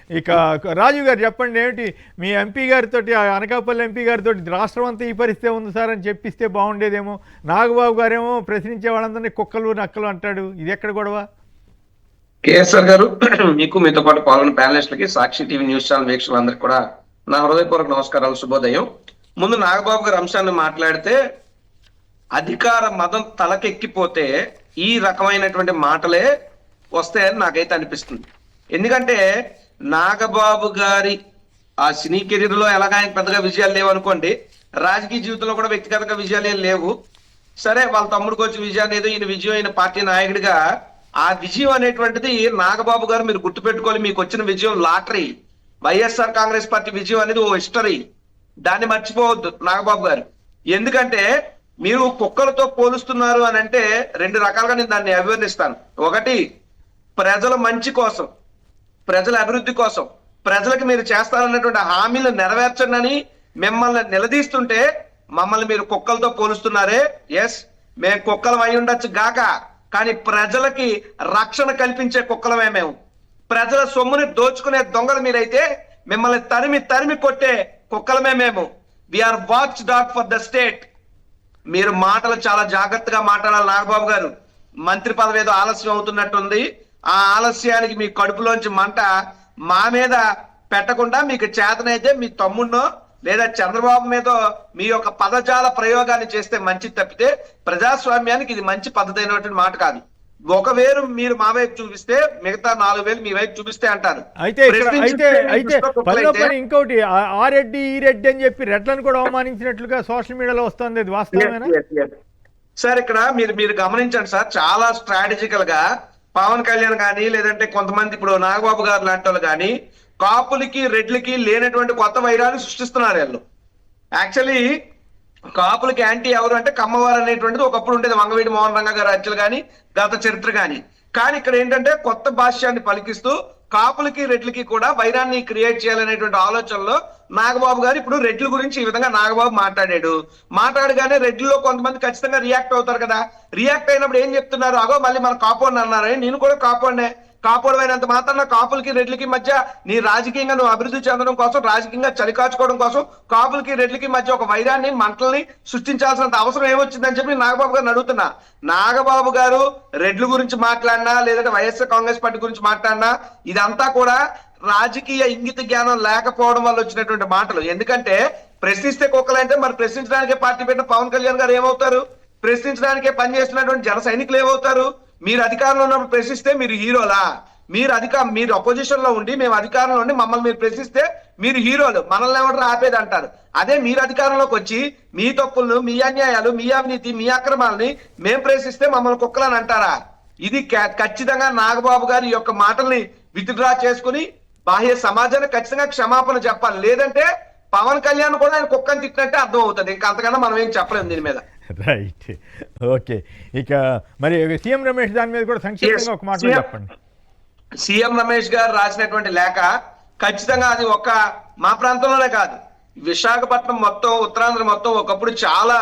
ఇక రాజు గారు చెప్పండి, ఏమిటి మీ ఎంపీ గారితో, అనకాపల్లి ఎంపీ గారితో రాష్ట్రం అంతా ఈ పరిస్థితి ఉంది సార్ అని చెప్పిస్తే బాగుండేదేమో. నాగబాబు గారేమో ప్రశ్నించే వాళ్ళందరినీ కుక్కలు నక్కలు అంటాడు. ఇది ఎక్కడ గొడవ? కేఎస్ఆర్ గారు, మీకు మీతో పాటు పాల్గొన్న ప్యానలిస్టులకి, సాక్షి టీవీ న్యూస్ ఛానల్ వీక్షకులందరికీ కూడా నా హృదయపూర్వక నమస్కారాలు, శుభోదయం. ముందు నాగబాబు గారు అంశాన్ని మాట్లాడితే, అధికార మదం తలకెక్కిపోతే ఈ రకమైనటువంటి మాటలే వస్తాయని నాకైతే అనిపిస్తుంది. ఎందుకంటే నాగబాబు గారి ఆ సినీ కెరీర్ లో ఎలాగ ఆయన పెద్దగా విజయాలు లేవు అనుకోండి, రాజకీయ జీవితంలో కూడా వ్యక్తిగతంగా విజయాలు ఏం లేవు. సరే, వాళ్ళ తమ్ముడికి వచ్చి విజయాన్ని ఏదో ఈయన విజయం, అయిన పార్టీ నాయకుడిగా ఆ విజయం అనేటువంటిది నాగబాబు గారు మీరు గుర్తుపెట్టుకోవాలి. మీకు వచ్చిన విజయం లాటరీ. వైఎస్ఆర్ కాంగ్రెస్ పార్టీ విజయం అనేది ఓ హిస్టరీ, దాన్ని మర్చిపోవద్దు నాగబాబు గారు. ఎందుకంటే మీరు కుక్కలతో పోలుస్తున్నారు అని అంటే రెండు రకాలుగా నేను దాన్ని అభివర్ణిస్తాను. ఒకటి, ప్రజల మంచి కోసం, ప్రజల అభివృద్ధి కోసం, ప్రజలకు మీరు చేస్తారన్నటువంటి హామీలు నెరవేర్చండి అని మిమ్మల్ని నిలదీస్తుంటే మమ్మల్ని మీరు కుక్కలతో పోలుస్తున్నారే. ఎస్, మేము కుక్కలం అయి ఉండొచ్చు గాక, కానీ ప్రజలకి రక్షణ కల్పించే కుక్కలమే మేము. ప్రజల సొమ్ముని దోచుకునే దొంగలు మీరైతే మిమ్మల్ని తరిమి తరిమి కొట్టే కుక్కలమే మేము. We are watch dog for the state. మీరు మాటలు చాలా జాగ్రత్తగా మాట్లాడాలి నాగబాబు గారు. మంత్రి పదవి ఏదో ఆలస్యం అవుతున్నట్టుంది. ఆ ఆలస్యానికి మీ కడుపులోంచి మంట మా మీద పెట్టకుండా, మీకు చేతనైతే మీ తమ్ముడినో లేదా చంద్రబాబు మీద మీ యొక్క పదజాల ప్రయోగాన్ని చేస్తే మంచిది తప్పితే ప్రజాస్వామ్యానికి ఇది మంచి పద్ధతి అయినటువంటి మాట కాదు. ఒకవేళ మీరు మా వైపు చూపిస్తే మిగతా 4,000 మీ వైపు చూపిస్తే అంటారు. ఇంకోటి, ఆ రెడ్డి ఈ రెడ్డి అని చెప్పి రెడ్లను కూడా అవమానించినట్లుగా సోషల్ మీడియాలో వస్తుంది. అది వాస్తవమేనా సార్? ఇక్కడ మీరు గమనించండి సార్, చాలా స్ట్రాటజికల్ గా పవన్ కళ్యాణ్ కానీ, లేదంటే కొంతమంది ఇప్పుడు నాగబాబు గారు లాంటి వాళ్ళు కానీ కాపులకి రెడ్లకి లేనటువంటి కొత్త వైరాన్ని సృష్టిస్తున్నారు. వీళ్ళు యాక్చువల్లీ కాపులకి యాంటీ ఎవరు అంటే కమ్మవారు అనేటువంటిది ఒకప్పుడు ఉండేది, వంగవీటి మోహన్ రంగ గారి హత్యలు కానీ, గత చరిత్ర కానీ. కానీ ఇక్కడ ఏంటంటే కొత్త భాష్యాన్ని పలికిస్తూ కాపులకి రెడ్లకి కూడా వైరాన్ని క్రియేట్ చేయాలనేటువంటి ఆలోచనలో నాగబాబు గారు ఇప్పుడు రెడ్ల గురించి ఈ విధంగా నాగబాబు మాట్లాడగానే రెడ్లలో కొంతమంది ఖచ్చితంగా రియాక్ట్ అవుతారు కదా. రియాక్ట్ అయినప్పుడు ఏం చెప్తున్నారు? అగో మళ్ళీ మన కాపోడిని అన్నారే, నేను కూడా కాపోడినే. కాపోడు అయినంత మాత్రాన కాపులకి రెడ్లకి మధ్య నీ రాజకీయంగా నువ్వు అభివృద్ధి చెందడం కోసం, రాజకీయంగా చలికాచుకోవడం కోసం కాపులకి రెడ్లకి మధ్య ఒక వైరాన్ని, మంటల్ని సృష్టించాల్సినంత అవసరం ఏమొచ్చిందని చెప్పి నాగబాబు గారిని అడుగుతున్నా. నాగబాబు గారు రెడ్ల గురించి మాట్లాడినా, లేదంటే వైఎస్ఆర్ కాంగ్రెస్ పార్టీ గురించి మాట్లాడినా, ఇదంతా కూడా రాజకీయ ఇంగిత జ్ఞానం లేకపోవడం వల్ల వచ్చినటువంటి మాటలు. ఎందుకంటే ప్రశ్నిస్తే కుక్కలంటే మరి ప్రశ్నించడానికే పార్టీ పెట్టిన పవన్ కళ్యాణ్ గారు ఏమవుతారు? ప్రశ్నించడానికే పనిచేస్తున్నటువంటి జన సైనికులు ఏమవుతారు? మీరు అధికారంలో ఉన్నప్పుడు ప్రశ్నిస్తే మీరు హీరోలా? మీరు అపోజిషన్ లో ఉండి మేము అధికారంలో ఉండి మమ్మల్ని మీరు ప్రశ్నిస్తే మీరు హీరోలు, మనల్ని ఎవరు ఆపేది అంటారు. అదే మీరు అధికారంలోకి వచ్చి మీ తప్పులను, మీ అన్యాయాలు, మీ అవినీతి, మీ అక్రమాలని మేము ప్రశ్నిస్తే మమ్మల్ని కుక్కలని అంటారా? ఇది ఖచ్చితంగా నాగబాబు గారి యొక్క మాటల్ని విత్డ్రా చేసుకుని బాహ్య సమాజానికి ఖచ్చితంగా క్షమాపణ చెప్పాలి. లేదంటే పవన్ కళ్యాణ్ కూడా ఆయన కుక్కని తిట్టినట్టే అర్థం అవుతుంది. ఇంకా అంతకన్నా మనం ఏం చెప్పలేము దీని మీద. Right, okay. ఇక మరి సీఎం రమేష్ దాని మీద కూడా సంక్షిప్తంగా ఒక మాట చెప్పండి. సీఎం రమేష్ గారు రాసినటువంటి లేఖ ఖచ్చితంగా అది ఒక మా ప్రాంతంలోనే కాదు, విశాఖపట్నం మొత్తం, ఉత్తరాంధ్ర మొత్తం ఒకప్పుడు చాలా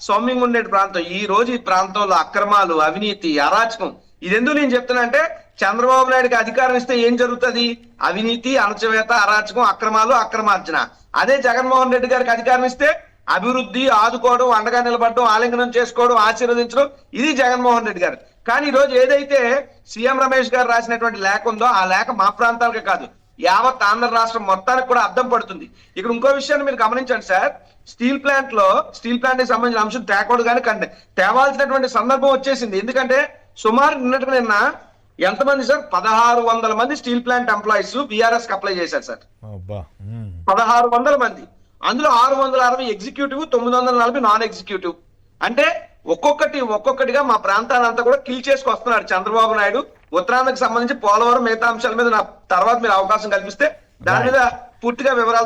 సౌమ్యంగా ఉండే ప్రాంతం. ఈ రోజు ఈ ప్రాంతంలో అక్రమాలు, అవినీతి, అరాచకం. ఇది ఎందుకు నేను చెప్తున్నా అంటే, చంద్రబాబు నాయుడుకి అధికారం ఇస్తే ఏం జరుగుతుంది? అవినీతి, అణచివేత, అరాచకం, అక్రమాలు, అక్రమార్జన. అదే జగన్మోహన్ రెడ్డి గారికి అధికారం ఇస్తే అభివృద్ధి, ఆదుకోవడం, అండగా నిలబడడం, ఆలింగనం చేసుకోవడం, ఆశీర్వదించడం, ఇది జగన్మోహన్ రెడ్డి గారు. కానీ ఈ రోజు ఏదైతే సీఎం రమేష్ గారు రాసినటువంటి లేఖ ఉందో, ఆ లేఖ మా ప్రాంతాలకే కాదు, యావత్ ఆంధ్ర రాష్ట్రం మొత్తానికి కూడా అర్థం పడుతుంది. ఇక్కడ ఇంకో విషయాన్ని మీరు గమనించండి సార్. స్టీల్ ప్లాంట్ కి సంబంధించిన అంశం తేకూడదు కానీ తేవాల్సినటువంటి సందర్భం వచ్చేసింది. ఎందుకంటే సుమారు నిన్న ఎంతమంది సార్? 1,600 మంది స్టీల్ ప్లాంట్ ఎంప్లాయీస్ బీఆర్ఎస్ కి అప్లై చేశారు సార్. 1,600 మంది. అందులో 660 ఎగ్జిక్యూటివ్, 940 నాన్ ఎగ్జిక్యూటివ్. అంటే ఒక్కొక్కటిగా మా ప్రాంతాలంతా కూడా కిల్ చేసుకొస్తున్నారు చంద్రబాబు నాయుడు. ఉత్తరాంధ్రకు సంబంధించి పోలవరం, మిగతా అంశాల మీద నా తర్వాత మీరు అవకాశం కల్పిస్తే దాని మీద పూర్తిగా వివరాలు